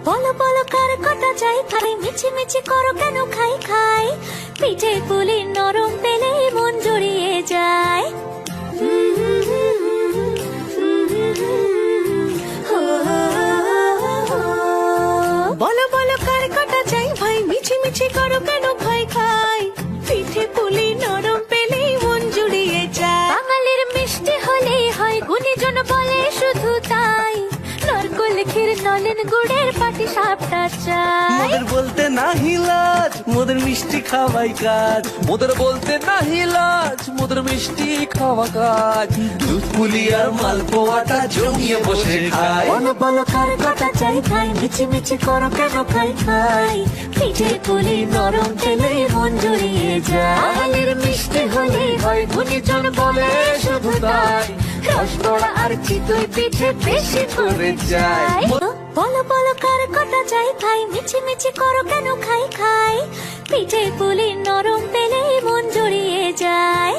বলো বলো কার কটা চাই খাই, মিছি মিছি করো কেন খাই খাই, পিঠে পুলি নরম পেলে মন জড়িয়ে যায়। বলো বলো কার কটা চাই ভাই, মিছি মিছি করো কেন খাই খাই, পিঠে পুলি নরম পেলে মন জুড়িয়ে যায়। বাঙালির মিষ্টি হলেই হয়, গুণীজন বলে শুধু তাই, নারকোল ক্ষীর নলেন গুড়ের পাটি সাপটা চাই। মোদের বলতে নাহি লাজ, মোদের মিষ্টি খাওয়াই কাজ, মোদের বলতে নাহি লাজ, মোদের মিষ্টি খাওয়া কাজ। দুধ পুলি আর মালপোয়াটা জমিয়ে বসে খায়। বলো বলো কার কটা চাই খাই, মিছি মিছি করো কেন খাই খাই, পিঠে পুলি নরম পেলে মন জড়িয়ে যায়। বাঙালির মিষ্টি হলেই হয়, গুণীজন বলে শুধু তাই, রসগোড়া আর চিতই পিঠে বেশি করে যায়। বলো বলো কার কটা চাই খাই, মিছি মিছি করো কেন খাই খাই, পিঠে পুলি নরম পেলে মন জড়িয়ে যায়।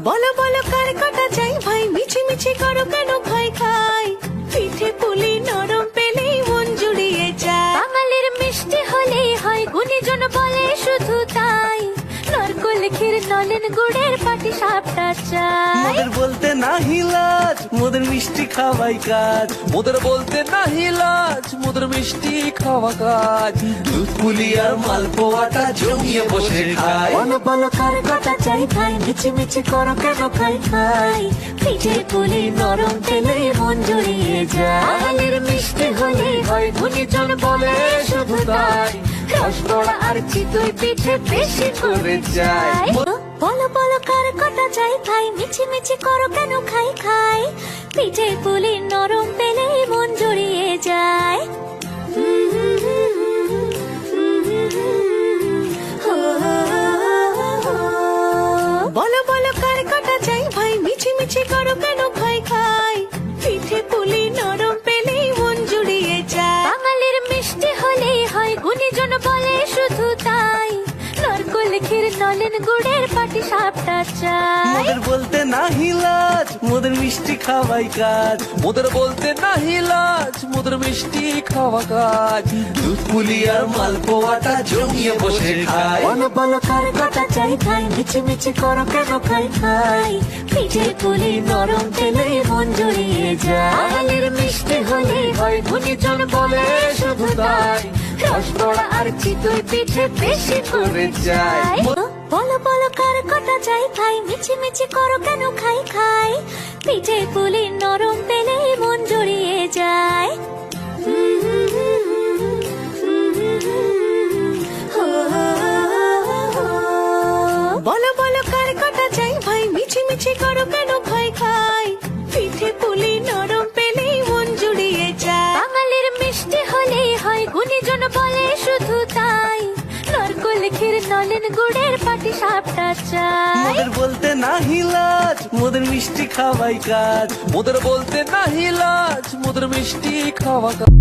বলো বলো কার কটা চাই ভাই, মিছি মিছি করো কেন খাই খাই, পিঠে পুলি নরম পেলে মন জুড়িয়ে যায়। বাঙালির মিষ্টি হলেই হয়, গুণীজন বলে শুধু তাই, নারকোল ক্ষীর নলেন গুড়ের পাটি সাপটা চাই। মোদের বলতে নাহি লাজ, মোদের মিষ্টি খাওয়াই কাজ, মোদের বলতে নাহি লাজ, মোদের মিষ্টি খাওয়া কাজ। দুধ পুলি আর মালপোয়াটা জমিয়ে বসে খায়। বলো বলো কার কটা চাই খাই, মিছি মিছি করো কেন খাই খাই, পিঠে পুলি নরম পেলে মন জড়িয়ে যায়। বাঙালির মিষ্টি হলেই হয়, গুণীজন বলে শুধু তাই, রসগোড়া আর চিতই পিঠে বেশি করে যায়। বলো বলো কার কটা চাই খাই, মিছি মিছি করো কেন খাই খাই, পিঠে পুলি নরম পেলে মন জড়িয়ে যায়। বলো বলো কার কটা চাই ভাই, মিছি মিছি করো কেন খাই খাই, পিঠে পুলি নরম পেলে মন জুড়িয়ে যায়। বাঙালির মিষ্টি হলেই হয়, গুণীজন বলে শুধু তাই, নারকোল ক্ষীর নলেন গুড়ের পাটি সাপটা চাই। মোদের বলতে নাহি লাজ, মোদের মিষ্টি খাওয়াই কাজ, মোদের বলতে নাহি লাজ, মোদের মিষ্টি খাওয়া কাজ। দুধ পুলি আর মালপোয়াটা জমিয়ে বসে খায়। বলো বলো কার কটা চাই খাই, মিছি মিছি করো কেন খাই খাই, পিঠে পুলি নরম পেলে মন জড়িয়ে যায়। বাঙালির মিষ্টি হলেই হয়, গুণীজন বলে শুধু তাই, রসগোড়া আর চিতই পিঠে বেশি করে যায়। বলো বলো কার কটা চাই খাই, মিছি মিছি করো কেন খাই খাই, পিঠে পুলি নরম পেলে মন জড়িয়ে যায়। বলো বলো কার কটা চাই ভাই, মিছি মিছি করো কেন খাই খাই, পিঠে পুলি নরম পেলে মন জুড়িয়ে যায়। বাঙালির মিষ্টি হলেই হয়, গুণীজন বলে শুধু তাই, নারকোল ক্ষীর নলেন গুড়ের পাটি সাপটা চাই। মোদের বলতে নাহি লাজ, মোদের মিষ্টি খাওয়াই কাজ, মোদের বলতে নাহি লাজ, মোদের মিষ্টি খাওয়া কাজ।